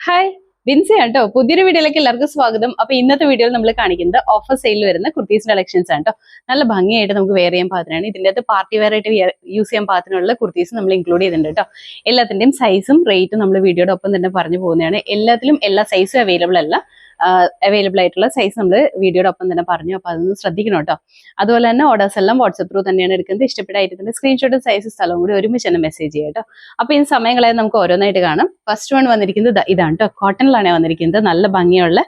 Hi Vincy കേട്ടോ. പുതിയൊരു വീഡിയോയിലേക്ക് എല്ലാവർക്കും സ്വാഗതം. അപ്പൊ ഇന്നത്തെ വീഡിയോയിൽ നമ്മൾ കാണിക്കുന്നത് ഓഫർ സെയിലിൽ വരുന്ന കുർത്തീസിന്റെ കളക്ഷൻസ് ആണ് കേട്ടോ. നല്ല ഭംഗിയായിട്ട് നമുക്ക് വെയർ ചെയ്യാൻ പാകത്തിനാണ്. ഇതിന്റെ അകത്ത് പാർട്ടി വെയർ ആയിട്ട് യൂസ് ചെയ്യാൻ പാകത്തിനുള്ള കുർത്തീസ് നമ്മൾ ഇൻക്ലൂഡ് ചെയ്തിട്ടുണ്ട് കേട്ടോ. എല്ലാത്തിന്റെയും സൈസും റേറ്റും നമ്മൾ വീഡിയോയുടെ ഒപ്പം തന്നെ പറഞ്ഞു പോകുന്നതാണ്. എല്ലാത്തിലും എല്ലാ സൈസും അവൈലബിൾ അല്ല. അവൈലബിൾ ആയിട്ടുള്ള സൈസ് നമ്മൾ വീഡിയോയുടെ ഒപ്പം തന്നെ പറഞ്ഞു. അപ്പൊ അതൊന്ന് ശ്രദ്ധിക്കണം കേട്ടോ. അതുപോലെ തന്നെ ഓർഡേഴ്സ് എല്ലാം വാട്സ്ആപ്പ് ത്രൂ തന്നെയാണ് എടുക്കുന്നത്. ഇഷ്ടപ്പെട്ട ഐറ്റത്തിന്റെ സ്ക്രീൻഷോട്ടും സൈസ് സ്ഥലവും കൂടി ഒരുമിച്ച് തന്നെ മെസ്സേജ് ചെയ്യാം കേട്ടോ. അപ്പൊ ഈ സമയങ്ങളെ നമുക്ക് ഓരോന്നായിട്ട് കാണാം. ഫസ്റ്റ് വൺ വന്നിരിക്കുന്നത് ഇതാണ് കേട്ടോ. കോട്ടണിലാണ് വന്നിരിക്കുന്നത്. നല്ല ഭംഗിയുള്ള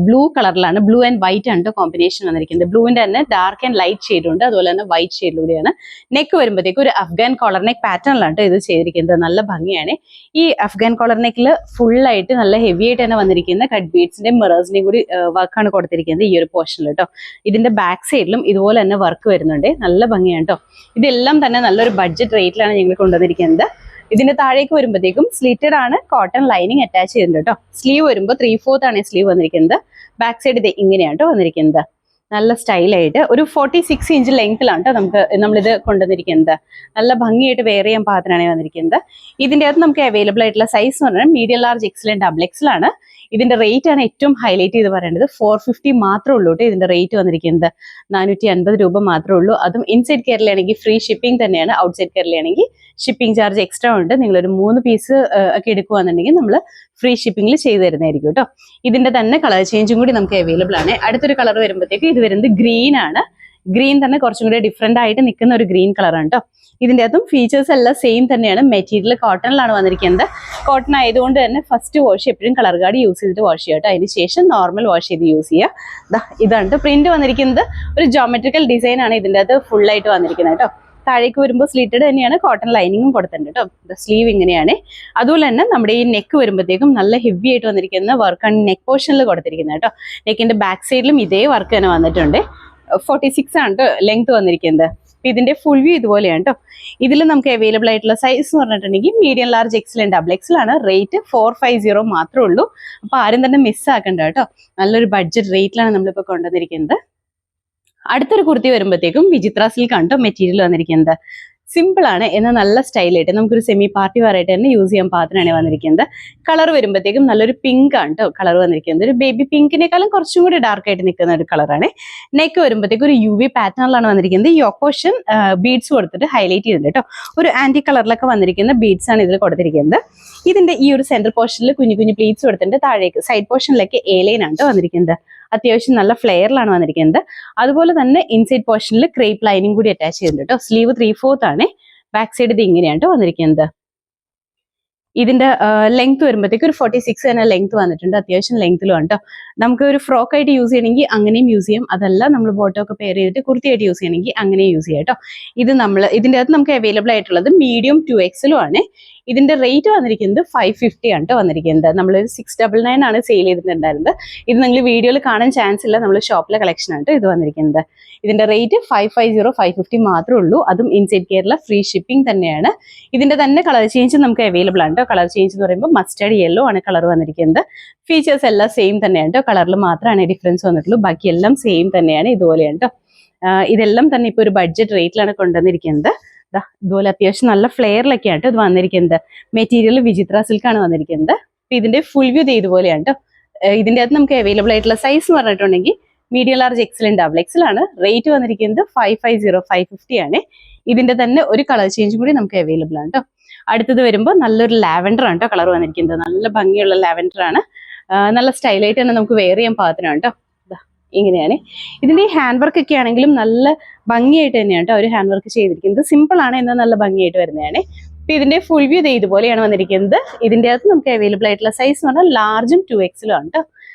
ബ്ലൂ കളറിലാണ്. ബ്ലൂ ആൻഡ് വൈറ്റ് ആണ് കോമ്പിനേഷൻ വന്നിരിക്കുന്നത്. ബ്ലൂവിന്റെ തന്നെ ഡാർക്ക് ആൻഡ് ലൈറ്റ് ഷെയ്ഡ് ഉണ്ട്. അതുപോലെ തന്നെ വൈറ്റ് ഷെയ്ഡിലൂടെയാണ്. നെക്ക് വരുമ്പോഴത്തേക്ക് ഒരു അഫ്ഗാൻ കോളർ നെക്ക് പാറ്റേണിലാണ് ഇത് ചെയ്തിരിക്കുന്നത്. നല്ല ഭംഗിയാണ്. ഈ അഫ്ഗാൻ കോളർ നെക്കിൽ ഫുൾ ആയിട്ട് നല്ല ഹെവി ആയിട്ട് തന്നെ വന്നിരിക്കുന്ന കട്ട് ബീഡ്സിന്റെ മിറേഴ്സിന്റെയും കൂടി വർക്കാണ് കൊടുത്തിരിക്കുന്നത് ഈ ഒരു പോർഷനിൽ കേട്ടോ. ഇതിന്റെ ബാക്ക് സൈഡിലും ഇതുപോലെ തന്നെ വർക്ക് വരുന്നുണ്ട്. നല്ല ഭംഗിയാണ് കേട്ടോ. ഇതെല്ലാം തന്നെ നല്ലൊരു ബഡ്ജറ്റ് റേറ്റിലാണ് ഞങ്ങൾ കൊണ്ടുവന്നിരിക്കുന്നത്. ഇതിന്റെ താഴേക്ക് വരുമ്പോഴത്തേക്കും സ്ലിറ്റഡ് ആണ്, കോട്ടൺ ലൈനിങ് അറ്റാച്ച് ചെയ്തിട്ടുണ്ട് കേട്ടോ. സ്ലീവ് വരുമ്പോൾ 3/4 ആണ് സ്ലീവ് വന്നിരിക്കുന്നത്. ബാക്ക് സൈഡ് ഇത് ഇങ്ങനെയാണ് കേട്ടോ വന്നിരിക്കുന്നത്. നല്ല സ്റ്റൈലായിട്ട് ഒരു 46 ഇഞ്ച് ലെങ്ത്തിലാണ് കേട്ടോ നമ്മളിത് കൊണ്ടുവന്നിരിക്കുന്നത്. നല്ല ഭംഗിയായിട്ട് വെയർ ചെയ്യാൻ പാകത്തിനാണ് വന്നിരിക്കുന്നത്. ഇതിന്റെ അകത്ത് നമുക്ക് അവൈലബിൾ ആയിട്ടുള്ള സൈസ് എന്ന് പറഞ്ഞാൽ medium large XL double XL ആണ്. ഇതിന്റെ റേറ്റ് ആണ് ഏറ്റവും ഹൈലൈറ്റ് ചെയ്ത് പറയേണ്ടത്. 450 മാത്രമേ ഉള്ളൂ കേട്ടോ. ഇതിന്റെ റേറ്റ് വന്നിരിക്കുന്നത് 450 രൂപ മാത്രമേ ഉള്ളൂ. അതും ഇൻസൈഡ് കേരളയാണെങ്കിൽ ഫ്രീ ഷിപ്പിംഗ് തന്നെയാണ്. ഔട്ട്സൈഡ് കേരളയാണെങ്കിൽ ഷിപ്പിംഗ് ചാർജ് എക്സ്ട്രാ ഉണ്ട്. നിങ്ങളൊരു 3 പീസ് ഒക്കെ എടുക്കുകയാണെന്നുണ്ടെങ്കിൽ നമ്മൾ ഫ്രീ ഷിപ്പിംഗിൽ ചെയ്ത് തരുന്നതായിരിക്കും കേട്ടോ. ഇതിന്റെ തന്നെ കളർ ചേഞ്ചും കൂടി നമുക്ക് അവൈലബിൾ ആണ്. അടുത്തൊരു കളർ വരുമ്പോഴത്തേക്ക് ഇത് വരുന്നത് ഗ്രീൻ ആണ്. ഗ്രീൻ തന്നെ കുറച്ചും കൂടി ഡിഫറെന്റ് ആയിട്ട് നിൽക്കുന്ന ഒരു ഗ്രീൻ കളറാണ് കേട്ടോ. ഇതിന്റെ അകത്തും ഫീച്ചേഴ്സ് എല്ലാം സെയിം തന്നെയാണ്. മെറ്റീരിയൽ കോട്ടണിലാണ് വന്നിരിക്കുന്നത്. കോട്ടൺ ആയതുകൊണ്ട് തന്നെ ഫസ്റ്റ് വാഷ് എപ്പോഴും കളർ ഗാർഡ് യൂസ് ചെയ്തിട്ട് വാഷ് ചെയ്യാം കേട്ടോ. അതിന് ശേഷം നോർമൽ വാഷ് ചെയ്ത് യൂസ് ചെയ്യുക. ഇതാണ് പ്രിന്റ് വന്നിരിക്കുന്നത്. ഒരു ജോമെട്രിക്കൽ ഡിസൈൻ ആണ് ഇതിന്റെ അകത്ത് ഫുൾ ആയിട്ട് വന്നിരിക്കുന്നത് കേട്ടോ. താഴേക്ക് വരുമ്പോൾ സ്ലിറ്റഡ് തന്നെയാണ്. കോട്ടൺ ലൈനിങ്ങും കൊടുത്തിട്ടുണ്ട് കേട്ടോ. സ്ലീവ് ഇങ്ങനെയാണ്. അതുപോലെ തന്നെ നമ്മുടെ ഈ നെക്ക് വരുമ്പോഴത്തേക്കും നല്ല ഹെവി ആയിട്ട് വന്നിരിക്കുന്ന വർക്കാണ് നെക്ക് പോർഷനിൽ കൊടുത്തിരിക്കുന്നത് കേട്ടോ. നെക്കിന്റെ ബാക്ക് സൈഡിലും ഇതേ വർക്ക് തന്നെ വന്നിട്ടുണ്ട്. 46 ആണ് കേട്ടോ ലെങ്ത് വന്നിരിക്കുന്നത്. ഇതിന്റെ ഫുൾ വ്യൂ ഇതുപോലെയാണ് കേട്ടോ. ഇതിൽ നമുക്ക് അവൈലബിൾ ആയിട്ടുള്ള സൈസ് എന്ന് പറഞ്ഞിട്ടുണ്ടെങ്കിൽ medium large XL double XL ആണ്. റേറ്റ് 450 മാത്രമേ ഉള്ളൂ. അപ്പൊ ആരും തന്നെ മിസ് ആക്കണ്ട കേട്ടോ. നല്ലൊരു ബഡ്ജറ്റ് റേറ്റിലാണ് നമ്മളിപ്പോൾ കൊണ്ടുവന്നിരിക്കുന്നത്. അടുത്തൊരു കുർത്തി വരുമ്പോഴത്തേക്കും വിചിത്ര സിൽക്ക് ആണ് കേട്ടോ മെറ്റീരിയൽ വന്നിരിക്കുന്നത്. സിമ്പിൾ ആണ് എന്നാൽ നല്ല സ്റ്റൈലായിട്ട് നമുക്കൊരു സെമി പാർട്ടി വെയർ ആയിട്ട് തന്നെ യൂസ് ചെയ്യാൻ പാകത്തിനാണ് വന്നിരിക്കുന്നത്. കളർ വരുമ്പോഴത്തേക്കും നല്ലൊരു പിങ്ക് ആണ് കേട്ടോ കളർ വന്നിരിക്കുന്നത്. ഒരു ബേബി പിങ്കിനേക്കാളും കുറച്ചും കൂടി ഡാർക്ക് ആയിട്ട് നിൽക്കുന്ന ഒരു കളറാണ്. നെക്ക് വരുമ്പോഴത്തേക്കും ഒരു UV പാറ്റേണിലാണ് വന്നിരിക്കുന്നത്. ഈ ഓപ്പോഷൻ ബീഡ്സ് കൊടുത്തിട്ട് ഹൈലൈറ്റ് ചെയ്തിട്ടുണ്ട് കേട്ടോ. ഒരു ആന്റി കളറിലൊക്കെ വന്നിരിക്കുന്ന ബീഡ്സ് ആണ് ഇതിൽ കൊടുത്തിരിക്കുന്നത്. ഇതിന്റെ ഈ ഒരു സെന്റർ പോർഷനിൽ കുഞ്ഞു കുഞ്ഞു പ്ലീറ്റ്സ് കൊടുത്തിട്ടുണ്ട്. താഴേക്ക് സൈഡ് പോർഷനിലേക്ക് A-ലൈൻ ആണ് വന്നിരിക്കുന്നത്. അത്യാവശ്യം നല്ല ഫ്ലെയറിലാണ് വന്നിരിക്കുന്നത്. അതുപോലെ തന്നെ ഇൻസൈഡ് പോർഷനിൽ ക്രേപ്പ് ലൈനിങ് കൂടി അറ്റാച്ച് ചെയ്തിട്ടുണ്ട് കേട്ടോ. സ്ലീവ് 3/4 ആണ്. ബാക്ക് സൈഡ് ഇത് ഇങ്ങനെയാണ് വന്നിരിക്കുന്നത്. ഇതിന്റെ ലെങ്ത് വരുമ്പോഴത്തേക്ക് ഒരു 46 തന്നെ ലെങ്ത് വന്നിട്ടുണ്ട്. അത്യാവശ്യം ലെങ്ത്തിലും ആണ് കേട്ടോ. നമുക്ക് ഒരു ഫ്രോക്ക് ആയിട്ട് യൂസ് ചെയ്യണമെങ്കിൽ അങ്ങനെയും യൂസ് ചെയ്യാം. അതല്ല നമ്മൾ ബോട്ടോ ഒക്കെ പെയർ ചെയ്തിട്ട് കുർത്തിയായിട്ട് യൂസ് ചെയ്യണമെങ്കിൽ അങ്ങനെ യൂസ് ചെയ്യാം കേട്ടോ. ഇതിന്റെ അകത്ത് നമുക്ക് അവൈലബിൾ ആയിട്ടുള്ളത് മീഡിയം 2XL ആണ്. ഇതിന്റെ റേറ്റ് വന്നിരിക്കുന്നത് 550 ആണ് കേട്ടോ വന്നിരിക്കുന്നത്. നമ്മൾ 699 ആണ് സെയിൽ ചെയ്തിട്ടുണ്ടായിരുന്നത്. ഇത് നിങ്ങൾ വീഡിയോയിൽ കാണാൻ ചാൻസ് ഇല്ല. നമ്മൾ ഷോപ്പിലെ കളക്ഷൻ ആണ് ഇത് വന്നിരിക്കുന്നത്. ഇതിന്റെ റേറ്റ് 550 മാത്രമേ ഉള്ളൂ. അതും ഇൻസൈഡ് കേരള ഫ്രീ ഷിപ്പിംഗ് തന്നെയാണ്. ഇതിന്റെ തന്നെ കളർ ചേഞ്ച് നമുക്ക് അവൈലബിൾ ആണ് കേട്ടോ. കളർ ചേഞ്ച് എന്ന് പറയുമ്പോൾ മസ്റ്റേർഡ് യെല്ലോ ആണ് കളർ വന്നിരിക്കുന്നത്. ഫീച്ചേഴ്സ് എല്ലാം സെയിം തന്നെയാണ് കേട്ടോ. കളറിൽ മാത്രമാണ് ഡിഫറൻസ് വന്നിട്ടുള്ളൂ. ബാക്കി എല്ലാം സെയിം തന്നെയാണ്. ഇതുപോലെയാണ് കേട്ടോ. ഇതെല്ലാം തന്നെ ഇപ്പൊ ഒരു ബഡ്ജറ്റ് റേറ്റിലാണ് കൊണ്ടുവന്നിരിക്കുന്നത്. ഇതുപോലെ അത്യാവശ്യം നല്ല ഫ്ലെയറിലൊക്കെയാണ് ഇത് വന്നിരിക്കുന്നത്. മെറ്റീരിയൽ വിചിത്ര സിൽക്ക് ആണ് വന്നിരിക്കുന്നത്. ഇതിന്റെ ഫുൾ വ്യൂ ഇതുപോലെയാണ് കേട്ടോ. ഇതിന്റെ അകത്ത് നമുക്ക് അവൈലബിൾ ആയിട്ടുള്ള സൈസ് എന്ന് പറഞ്ഞിട്ടുണ്ടെങ്കിൽ medium large XL double XL ആണ്. റേറ്റ് വന്നിരിക്കുന്നത് 550 ആണ്. ഇതിന്റെ തന്നെ ഒരു കളർ ചേഞ്ചും കൂടി നമുക്ക് അവൈലബിൾ ആണ് കേട്ടോ. അടുത്തത് വരുമ്പോൾ നല്ലൊരു ലാവൻഡർ ആണ് കേട്ടോ കളർ വന്നിരിക്കുന്നത്. നല്ല ഭംഗിയുള്ള ലാവൻഡർ ആണ്. നല്ല സ്റ്റൈലായിട്ട് തന്നെ നമുക്ക് വെയർ ചെയ്യാൻ പാകത്തിനാണ് കേട്ടോ. ഇങ്ങനെയാണ്. ഇതിന്റെ ഈ ഹാൻഡ് വർക്ക് ഒക്കെ ആണെങ്കിലും നല്ല ഭംഗിയായിട്ട് തന്നെയാണ് കേട്ടോ ഒരു ഹാൻഡ് വർക്ക് ചെയ്തിരിക്കുന്നത്. സിമ്പിൾ ആണ് എന്നാൽ നല്ല ഭംഗിയായിട്ട് വരുന്നതാണ്. അപ്പൊ ഇതിന്റെ ഫുൾ വ്യൂ ഇതുപോലെയാണ് വന്നിരിക്കുന്നത്. ഇതിന്റെ അകത്ത് നമുക്ക് അവൈലബിൾ ആയിട്ടുള്ള സൈസ് എന്ന് പറഞ്ഞാൽ ലാർജും 2XL ആണ് കേട്ടോ.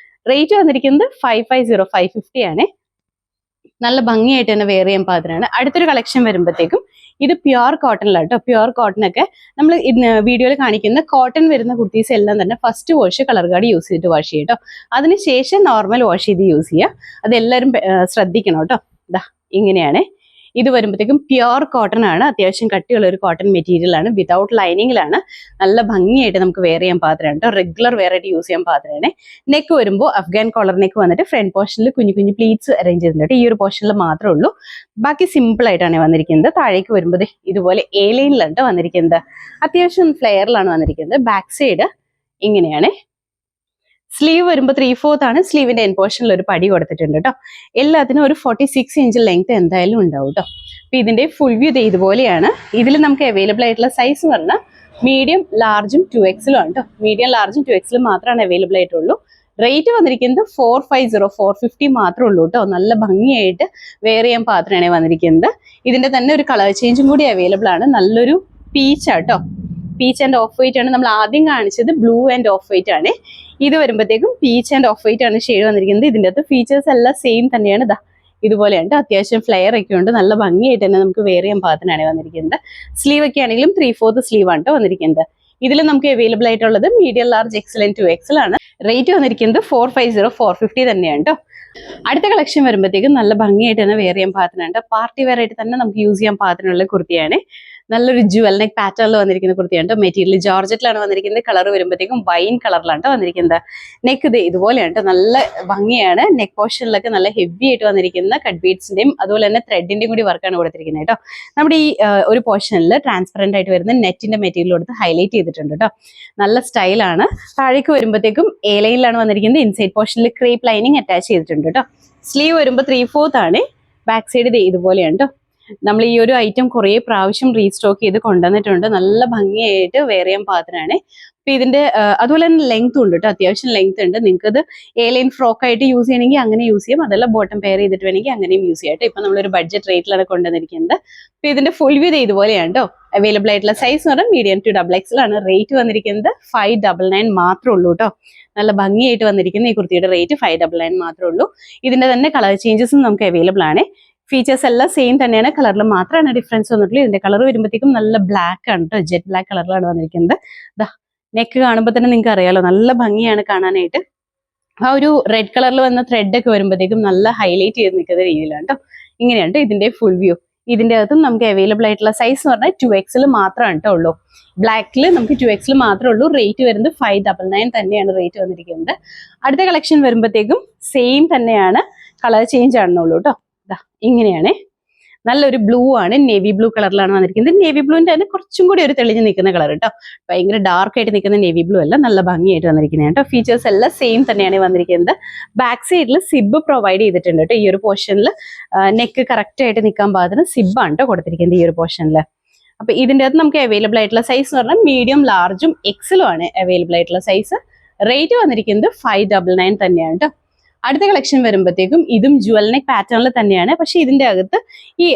റേറ്റ് വന്നിരിക്കുന്നത് 550 ആണ്. നല്ല ഭംഗിയായിട്ട് തന്നെ വെയർ ചെയ്യാൻ പാകത്തിനാണ്. അടുത്തൊരു കളക്ഷൻ വരുമ്പോഴത്തേക്കും ഇത് പ്യുവർ കോട്ടണിലാണ് കേട്ടോ. പ്യുവർ കോട്ടൺ ഒക്കെ നമ്മൾ വീഡിയോയിൽ കാണിക്കുന്ന കോട്ടൺ വരുന്ന കുർത്തീസ് എല്ലാം തന്നെ first wash colour guard use ചെയ്തിട്ട് വാഷ് ചെയ്യും കേട്ടോ. അതിനുശേഷം നോർമൽ വാഷ് ചെയ്ത് യൂസ് ചെയ്യുക. അതെല്ലാവരും ശ്രദ്ധിക്കണം കേട്ടോ. ഇങ്ങനെയാണ്. ഇത് വരുമ്പോഴത്തേക്കും പ്യുവർ കോട്ടൺ ആണ്. അത്യാവശ്യം കട്ടിയുള്ള ഒരു കോട്ടൺ മെറ്റീരിയൽ ആണ്. വിതൗട്ട് ലൈനിങ്ങിലാണ്. നല്ല ഭംഗിയായിട്ട് നമുക്ക് വെയർ ചെയ്യാൻ പാകത്തിനാണ് കേട്ടോ. റെഗുലർ വെയർ ആയിട്ട് യൂസ് ചെയ്യാൻ പാകത്തിനാണ്. നെക്ക് വരുമ്പോൾ അഫ്ഗാൻ കോളർ നെക്ക് വന്നിട്ട് ഫ്രണ്ട് പോർഷനിൽ കുഞ്ഞു കുഞ്ഞു പ്ലീറ്റ്സ് അറേഞ്ച് ചെയ്തിട്ടുണ്ട്. ഈ ഒരു പോർഷനിൽ മാത്രമേ ഉള്ളൂ. ബാക്കി സിമ്പിൾ ആയിട്ടാണ് വന്നിരിക്കുന്നത്. താഴേക്ക് വരുമ്പോൾ ഇതുപോലെ A-ലൈനിലാണ് വന്നിരിക്കുന്നത്. അത്യാവശ്യം ഫ്ലെയറിലാണ് വന്നിരിക്കുന്നത്. ബാക്ക് സൈഡ് ഇങ്ങനെയാണ്. സ്ലീവ് വരുമ്പോൾ 3/4 ആണ്. സ്ലീവിന്റെ എൻ പോർഷനിൽ ഒരു പടി കൊടുത്തിട്ടുണ്ട് കേട്ടോ. എല്ലാത്തിനും ഒരു 46 ഇഞ്ച് ലെങ്ത് എന്തായാലും ഉണ്ടാവും കേട്ടോ. അപ്പൊ ഇതിന്റെ ഫുൾ വ്യൂ ഇതുപോലെയാണ്. ഇതിൽ നമുക്ക് അവൈലബിൾ ആയിട്ടുള്ള സൈസ് പറഞ്ഞാൽ മീഡിയം, ലാർജും 2XL ആണ് കേട്ടോ. മീഡിയം, ലാർജും 2XL മാത്രമാണ് അവൈലബിൾ ആയിട്ടുള്ളൂ. റേറ്റ് വന്നിരിക്കുന്നത് 450, 450 മാത്രമേ ഉള്ളൂ കേട്ടോ. നല്ല ഭംഗിയായിട്ട് വെയർ ചെയ്യാൻ പാത്രമാണ് വന്നിരിക്കുന്നത്. ഇതിന്റെ തന്നെ ഒരു കളർ ചേഞ്ചും കൂടി അവൈലബിൾ ആണ്. നല്ലൊരു പീച്ച് ആട്ടോ. പീച്ച് ആൻഡ് ഓഫ് വൈറ്റ് ആണ്. നമ്മൾ ആദ്യം കാണിച്ചത് ബ്ലൂ ആൻഡ് ഓഫ് വൈറ്റ് ആണ്. ഇത് വരുമ്പോഴത്തേക്കും പീച്ച് ആൻഡ് ഓഫ് വൈറ്റ് ആണ് ഷെയ്ഡ് വന്നിരിക്കുന്നത്. ഇതിൻ്റെ അകത്ത് ഫീച്ചേഴ്സ് എല്ലാം സെയിം തന്നെയാണ്. ഇതാ ഇതുപോലെയുണ്ട്. അത്യാവശ്യം ഫ്ലെയർ ഒക്കെ ഉണ്ട്. നല്ല ഭംഗിയായിട്ട് തന്നെ നമുക്ക് വെയർ ചെയ്യാൻ പാകത്തിനാണ് വന്നിരിക്കുന്നത്. സ്ലീവ് ഒക്കെ ആണെങ്കിലും 3/4 സ്ലീവ് ആണ് വന്നിരിക്കുന്നത്. ഇതിൽ നമുക്ക് അവൈലബിൾ ആയിട്ടുള്ളത് medium, large, XL and 2XL ആണ്. റേറ്റ് വന്നിരിക്കുന്നത് 450, 450 തന്നെയാണ് കേട്ടോ. അടുത്ത കളക്ഷൻ വരുമ്പോഴത്തേക്കും നല്ല ഭംഗിയായിട്ട് തന്നെ വെയർ ചെയ്യാൻ പാകത്തിനുണ്ട്. പാർട്ടി വെയർ ആയിട്ട് തന്നെ നമുക്ക് യൂസ് ചെയ്യാൻ പാകത്തിനുള്ള കുർത്തിയാണ്. നല്ലൊരു ജുവൽ നെക്ക് പാറ്റേണിൽ വന്നിരിക്കുന്ന കുർത്തിയാണ്. മെറ്റീരിയൽ ജോർജറ്റിലാണ് വന്നിരിക്കുന്നത്. കളർ വരുമ്പോഴത്തേക്കും വൈൻ കളറിലാണ് വന്നിരിക്കുന്നത്. നെക്ക് ഇതുപോലെയാണ്. നല്ല ഭംഗിയാണ്. നെക്ക് പോർഷനിലൊക്കെ നല്ല ഹെവി ആയിട്ട് വന്നിരിക്കുന്ന കട്ട് ബീഡ്സിന്റെയും അതുപോലെ തന്നെ ത്രെഡിന്റെയും കൂടി വർക്കാണ് കൊടുത്തിരിക്കുന്നത് കേട്ടോ. നമ്മുടെ ഈ ഒരു പോർഷനിൽ ട്രാൻസ്പെറന്റ് ആയിട്ട് വരുന്ന നെറ്റിന്റെ മെറ്റീരിയൽ കൊടുത്ത് ഹൈലൈറ്റ് ചെയ്തിട്ടുണ്ട് കേട്ടോ. നല്ല സ്റ്റൈലാണ്. താഴേക്ക് വരുമ്പോഴത്തേക്കും എ ലൈനിലാണ് വന്നിരിക്കുന്നത്. ഇൻസൈഡ് പോർഷനിൽ ക്രേപ്പ് ലൈനിങ് അറ്റാച്ച് ചെയ്തിട്ടുണ്ട് കേട്ടോ. സ്ലീവ് വരുമ്പോൾ 3/4 ആണ്. ബാക്ക് സൈഡ് ഇതുപോലെയാണ് കേട്ടോ. നമ്മൾ ഈ ഒരു ഐറ്റം കുറേ പ്രാവശ്യം റീസ്റ്റോക്ക് ചെയ്ത് കൊണ്ടുവന്നിട്ടുണ്ട്. നല്ല ഭംഗിയായിട്ട് വെയർ ചെയ്യാൻ പാകത്തിനാണ്. അപ്പൊ ഇതിന്റെ അതുപോലെ തന്നെ ലെങ്ത് ഉണ്ട് കേട്ടോ. അത്യാവശ്യം ലെങ്ത് ഉണ്ട്. നിങ്ങൾക്ക് ഇത് എ ലൈൻ ഫ്രോക്ക് ആയിട്ട് യൂസ് ചെയ്യണമെങ്കിൽ അങ്ങനെ യൂസ് ചെയ്യാം. അതല്ല ബോട്ടം പെയർ ചെയ്തിട്ട് വേണമെങ്കിൽ അങ്ങനെയും യൂസ് ചെയ്യാം കേട്ടോ. ഇപ്പൊ നമ്മളൊരു ബഡ്ജറ്റ് റേറ്റിലാണ് കൊണ്ടുവന്നിരിക്കുന്നത്. അപ്പൊ ഇതിന്റെ ഫുൾ വ്യൂ ഇതുപോലെയാണ് കേട്ടോ. അവൈലബിൾ ആയിട്ടുള്ള സൈസ് എന്ന് പറഞ്ഞാൽ മീഡിയം ടു XXL ആണ്. റേറ്റ് വന്നിരിക്കുന്നത് 599 മാത്രമേ ഉള്ളൂ കേട്ടോ. നല്ല ഭംഗിയായിട്ട് വന്നിരിക്കുന്ന ഈ കുർത്തിയുടെ റേറ്റ് 599 മാത്രമേ ഉള്ളൂ. ഇതിന്റെ തന്നെ കളർ ചേഞ്ചസും നമുക്ക് അവൈലബിൾ ആണ്. ഫീച്ചേഴ്സ് എല്ലാം സെയിം തന്നെയാണ്. കളറിൽ മാത്രമാണ് ഡിഫറൻസ് വന്നിട്ടുള്ളത്. ഇതിന്റെ കളർ വരുമ്പോഴത്തേക്കും നല്ല ബ്ലാക്ക് ആണ് കേട്ടോ. ജെറ്റ് ബ്ലാക്ക് കളറിലാണ് വന്നിരിക്കുന്നത്. ദാ നെക്ക് കാണുമ്പോൾ തന്നെ നിങ്ങൾക്ക് അറിയാലോ, നല്ല ഭംഗിയാണ് കാണാനായിട്ട്. ആ ഒരു റെഡ് കളറിൽ വന്ന ത്രെഡ് ഒക്കെ വരുമ്പോഴത്തേക്കും നല്ല ഹൈലൈറ്റ് ചെയ്ത് നിൽക്കുന്ന രീതിയിലാണ് കേട്ടോ. ഇങ്ങനെയാണ് ഇതിന്റെ ഫുൾ വ്യൂ. ഇതിന്റെ അകത്തും നമുക്ക് അവൈലബിൾ ആയിട്ടുള്ള സൈസ് എന്ന് പറഞ്ഞാൽ 2XL മാത്രമാണ് കേട്ടോ ഉള്ളൂ. ബ്ലാക്കിൽ നമുക്ക് 2XL മാത്രമേ ഉള്ളൂ. റേറ്റ് വരുന്നത് 599 തന്നെയാണ് റേറ്റ് വന്നിരിക്കുന്നത്. അടുത്ത കളക്ഷൻ വരുമ്പോഴത്തേക്കും സെയിം തന്നെയാണ്. കളർ ചേഞ്ച് ആണെന്നുള്ളൂ കേട്ടോ. ഇങ്ങനെയാണ്. നല്ലൊരു ബ്ലൂ ആണ്. നേവി ബ്ലൂ കളറിലാണ് വന്നിരിക്കുന്നത്. നേവി ബ്ലൂവിന്റെ തന്നെ കുറച്ചും കൂടി ഒരു തെളിഞ്ഞ് നിൽക്കുന്ന കളർ കേട്ടോ. ഭയങ്കര ഡാർക്ക് ആയിട്ട് നിൽക്കുന്ന നേവി ബ്ലൂ അല്ല, നല്ല ഭംഗിയായിട്ട് വന്നിരിക്കുന്നത് കേട്ടോ. ഫീച്ചേഴ്സ് എല്ലാം സെയിം തന്നെയാണ് വന്നിരിക്കുന്നത്. ബാക്ക് സൈഡിൽ സിബ് പ്രൊവൈഡ് ചെയ്തിട്ടുണ്ട് കേട്ടോ. ഈ ഒരു പോർഷനിൽ നെക്ക് കറക്റ്റ് ആയിട്ട് നിൽക്കാൻ പാകത്തിന് സിബാണ് കേട്ടോ കൊടുത്തിരിക്കുന്നത് ഈ ഒരു പോർഷനിൽ. അപ്പൊ ഇതിന്റെ അകത്ത് നമുക്ക് അവൈലബിൾ ആയിട്ടുള്ള സൈസ് എന്ന് പറഞ്ഞാൽ മീഡിയം, ലാർജും XL ആണ് അവൈലബിൾ ആയിട്ടുള്ള സൈസ്. റേറ്റ് വന്നിരിക്കുന്നത് 599 തന്നെയാണ് കേട്ടോ. അടുത്ത കളക്ഷൻ വരുമ്പോഴത്തേക്കും ഇതും ജുവൽ നെക്ക് പാറ്റേണിൽ തന്നെയാണ്. പക്ഷെ ഇതിന്റെ അകത്ത് ഈ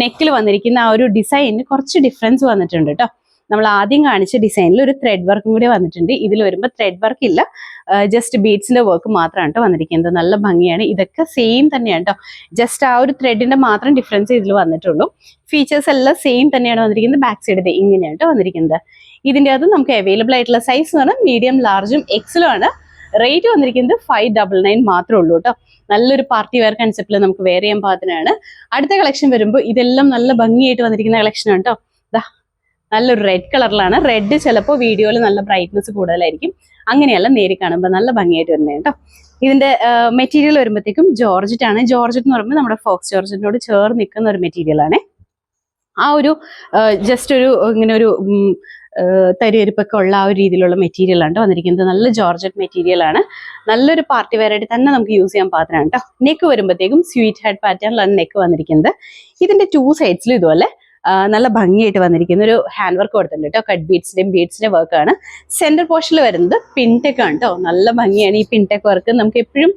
നെക്കിൽ വന്നിരിക്കുന്ന ആ ഒരു ഡിസൈനിന് കുറച്ച് ഡിഫറൻസ് വന്നിട്ടുണ്ട് കേട്ടോ. നമ്മൾ ആദ്യം കാണിച്ച ഡിസൈനിൽ ഒരു ത്രെഡ് വർക്കും കൂടി വന്നിട്ടുണ്ട്. ഇതിൽ വരുമ്പോൾ ത്രെഡ് വർക്ക് ഇല്ല, ജസ്റ്റ് ബീഡ്സിന്റെ വർക്ക് മാത്രമാണ് കേട്ടോ വന്നിരിക്കുന്നത്. നല്ല ഭംഗിയാണ്. ഇതൊക്കെ സെയിം തന്നെയാണ് കേട്ടോ. ജസ്റ്റ് ആ ഒരു ത്രെഡിന്റെ മാത്രം ഡിഫറൻസ് ഇതിൽ വന്നിട്ടുള്ളൂ. ഫീച്ചേഴ്സ് എല്ലാം സെയിം തന്നെയാണ് വന്നിരിക്കുന്നത്. ബാക്ക് സൈഡ് ഇങ്ങനെയാണ് കേട്ടോ വന്നിരിക്കുന്നത്. ഇതിന്റെ അകത്ത് നമുക്ക് അവൈലബിൾ ആയിട്ടുള്ള സൈസ് എന്ന് പറഞ്ഞാൽ മീഡിയം, ലാർജും XL ആണ്. റേറ്റ് വന്നിരിക്കുന്നത് 599 മാത്രമേ ഉള്ളൂ കേട്ടോ. നല്ലൊരു പാർട്ടി വെയർ കൺസെപ്റ്റിൽ നമുക്ക് വെയർ ചെയ്യാൻ പാകത്തിനാണ്. അടുത്ത കളക്ഷൻ വരുമ്പോൾ ഇതെല്ലാം നല്ല ഭംഗിയായിട്ട് വന്നിരിക്കുന്ന കളക്ഷൻ ആണ് കേട്ടോ. ദാ നല്ലൊരു റെഡ് കളറിലാണ്. റെഡ് ചിലപ്പോൾ വീഡിയോയിൽ നല്ല ബ്രൈറ്റ്നസ് കൂടുതലായിരിക്കും. അങ്ങനെയല്ല, നേരി കാണുമ്പോൾ നല്ല ഭംഗിയായിട്ട് വരുന്നത് കേട്ടോ. ഇതിന്റെ മെറ്റീരിയൽ വരുമ്പോഴത്തേക്കും ജോർജറ്റ് ആണ്. ജോർജറ്റ് എന്ന് പറയുമ്പോൾ നമ്മുടെ ഫോക്സ് ജോർജറ്റിനോട് ചേർന്ന് നിൽക്കുന്ന ഒരു മെറ്റീരിയൽ ആണ്. ആ ഒരു ജസ്റ്റ് ഒരു ഇങ്ങനെ ഒരു തരിയരിപ്പൊക്കെ ഉള്ള ആ ഒരു രീതിയിലുള്ള മെറ്റീരിയൽ ആണ് വന്നിരിക്കുന്നത്. നല്ല ജോർജറ്റ് മെറ്റീരിയൽ ആണ്. നല്ലൊരു പാർട്ടി വെയർ ആയിട്ട് തന്നെ നമുക്ക് യൂസ് ചെയ്യാൻ പാകത്തിനാണ് കേട്ടോ. നെക്ക് വരുമ്പോഴത്തേക്കും സ്വീറ്റ് ഹാർട്ട് പാറ്റേണിലാണ് നെക്ക് വന്നിരിക്കുന്നത്. ഇതിന്റെ 2 സൈഡ്സിലും ഇതുപോലെ നല്ല ഭംഗിയായിട്ട് വന്നിരിക്കുന്ന ഒരു ഹാൻഡ് വർക്ക് കൊടുത്തിട്ടുണ്ട് കേട്ടോ. കട്ട് ബീഡ്സിന്റെ വർക്കാണ്. സെന്റർ പോർഷനിൽ വരുന്നത് പിൻടെക് ആണ് കേട്ടോ. നല്ല ഭംഗിയാണ് ഈ പിൻടെക് വർക്ക്. നമുക്ക് എപ്പോഴും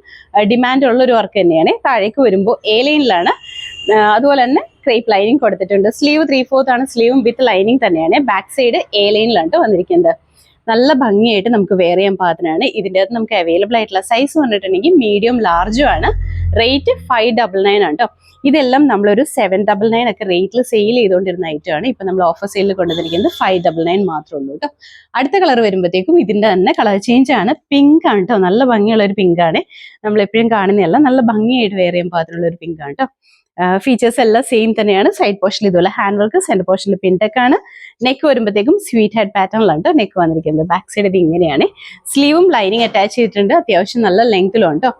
ഡിമാൻഡ് ഉള്ള ഒരു വർക്ക് തന്നെയാണ്. താഴേക്ക് വരുമ്പോൾ എ ലൈനിലാണ്. അതുപോലെ തന്നെ ക്രേപ്പ് ലൈനിങ് കൊടുത്തിട്ടുണ്ട്. സ്ലീവ് 3/4 ആണ്. സ്ലീവും വിത്ത് ലൈനിങ് തന്നെയാണ്. ബാക്ക് സൈഡ് എ ലൈനിലാണ് വന്നിരിക്കുന്നത്. നല്ല ഭംഗിയായിട്ട് നമുക്ക് വെയർ ചെയ്യാൻ പാകത്തിനാണ്. ഇതിൻ്റെ അകത്ത് നമുക്ക് അവൈലബിൾ ആയിട്ടുള്ള സൈസ് വന്നിട്ടുണ്ടെങ്കിൽ മീഡിയം, ലാർജും ആണ്. റേറ്റ് 599 ആണ് കേട്ടോ. ഇതെല്ലാം നമ്മളൊരു 799 ഒക്കെ റേറ്റിൽ സെയിൽ ചെയ്തുകൊണ്ടിരുന്ന ഐറ്റം ആണ്. ഇപ്പൊ നമ്മൾ ഓഫർ സെയിലിൽ കൊണ്ടുവന്നിരിക്കുന്നത് 599 മാത്രമേ ഉള്ളൂ കേട്ടോ. അടുത്ത കളർ വരുമ്പോഴത്തേക്കും ഇതിന്റെ തന്നെ കളർ ചേഞ്ച് ആണ്. പിങ്ക് ആണ് കേട്ടോ. നല്ല ഭംഗിയുള്ള ഒരു പിങ്ക് ആണ്. നമ്മൾ എപ്പോഴും കാണുന്നതല്ല, നല്ല ഭംഗിയായിട്ട് വെയർ ചെയ്യാൻ പാകത്തിനുള്ള ഒരു പിങ്ക് ആണ് കേട്ടോ. ഫീച്ചേഴ്സ് എല്ലാം സെയിം തന്നെയാണ്. സൈഡ് പോർഷനിൽ ഇതുപോലെ ഹാൻഡ് വർക്ക്, സെന്റർ പോർഷനിൽ പിൻടെക് ആണ്. നെക്ക് വരുമ്പോഴത്തേക്കും സ്വീറ്റ് ഹാർട്ട് പാറ്റേണിലാണ് നെക്ക് വന്നിരിക്കുന്നത്. ബാക്ക് സൈഡ് ഇത് ഇങ്ങനെയാണ്. സ്ലീവും ലൈനിങ് അറ്റാച്ച് ചെയ്തിട്ടുണ്ട്. അത്യാവശ്യം നല്ല ലെങ്ത്തിലും കേട്ടോ.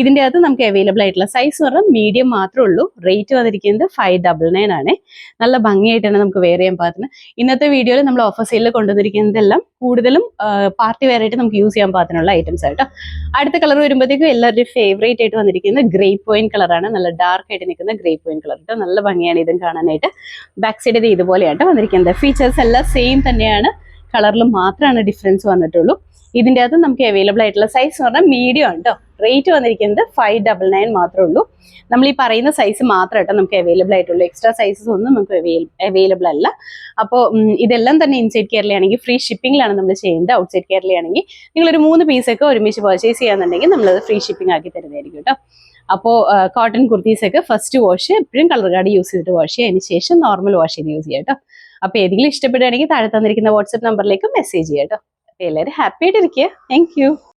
ഇതിൻ്റെ അകത്ത് നമുക്ക് അവൈലബിൾ ആയിട്ടുള്ള സൈസ് പറഞ്ഞാൽ മീഡിയം മാത്രമേ ഉള്ളൂ. റേറ്റ് വന്നിരിക്കുന്നത് 599 ആണ്. നല്ല ഭംഗിയായിട്ട് തന്നെ നമുക്ക് വെയർ ചെയ്യാൻ പാകത്തിന്. ഇന്നത്തെ വീഡിയോയിൽ നമ്മൾ ഓഫർ സെയിലിൽ കൊണ്ടുവന്നിരിക്കുന്നതെല്ലാം കൂടുതലും പാർട്ടി വെയർ ആയിട്ട് നമുക്ക് യൂസ് ചെയ്യാൻ പാകത്തിനുള്ള ഐറ്റംസ് ആയിട്ടോ. അടുത്ത കളർ വരുമ്പോഴത്തേക്കും എല്ലാവരുടെയും ഫേവറേറ്റ് ആയിട്ട് വന്നിരിക്കുന്നത് ഗ്രേപ്പ് വൈൻ കളറാണ്. നല്ല ഡാർക്ക് ആയിട്ട് നിൽക്കുന്ന ഗ്രേപ്പ് വൈൻ കളർ കേട്ടോ. നല്ല ഭംഗിയാണ് ഇതും കാണാനായിട്ട്. ബാക്ക് സൈഡ് ഇത് ഇതുപോലെയാട്ടോ വന്നിരിക്കുന്നത്. ഫീച്ചേഴ്സ് എല്ലാം സെയിം തന്നെയാണ്, കളറിൽ മാത്രമാണ് ഡിഫറൻസ് വന്നിട്ടുള്ളൂ. ഇതിൻ്റെ അകത്ത് നമുക്ക് അവൈലബിൾ ആയിട്ടുള്ള സൈസ് എന്ന് പറഞ്ഞാൽ മീഡിയം ആണ് കേട്ടോ. റേറ്റ് വന്നിരിക്കുന്നത് 599 മാത്രമേ ഉള്ളൂ. നമ്മൾ ഈ പറയുന്ന സൈസ് മാത്രമായിട്ട് നമുക്ക് അവൈലബിൾ ആയിട്ടുള്ളൂ. എക്സ്ട്രാ സൈസസ് ഒന്നും നമുക്ക് അവൈലബിൾ അല്ല. അപ്പോൾ ഇതെല്ലാം തന്നെ ഇൻസൈഡ് കേരളയാണെങ്കിൽ ഫ്രീ ഷിപ്പിംഗിലാണ് നമ്മൾ ചെയ്യുന്നത്. ഔട്ട്സൈഡ് കേരളയാണെങ്കിൽ നിങ്ങളൊരു 3 പീസൊക്കെ ഒരുമിച്ച് പർച്ചേസ് ചെയ്യാന്നുണ്ടെങ്കിൽ നമ്മളത് ഫ്രീ ഷിപ്പിംഗ് ആക്കി തരുന്നതായിരിക്കും കേട്ടോ. അപ്പോൾ കോട്ടൺ കുർത്തീസൊക്കെ ഫസ്റ്റ് വാഷ് എപ്പോഴും കളർ കാർഡ് യൂസ് ചെയ്തിട്ട് വാഷ് ചെയ്യുക. അതിന് ശേഷം നോർമൽ വാഷ് ചെയ്ത് യൂസ് ചെയ്യാം കേട്ടോ. അപ്പോൾ ഏതെങ്കിലും ഇഷ്ടപ്പെടുകയാണെങ്കിൽ താഴെ തന്നിരിക്കുന്ന വാട്സ്ആപ്പ് നമ്പറിലേക്ക് മെസ്സേജ് ചെയ്യാം കേട്ടോ. എല്ലാവരും ഹാപ്പി ആയിട്ടിരിക്കുക. Thank you.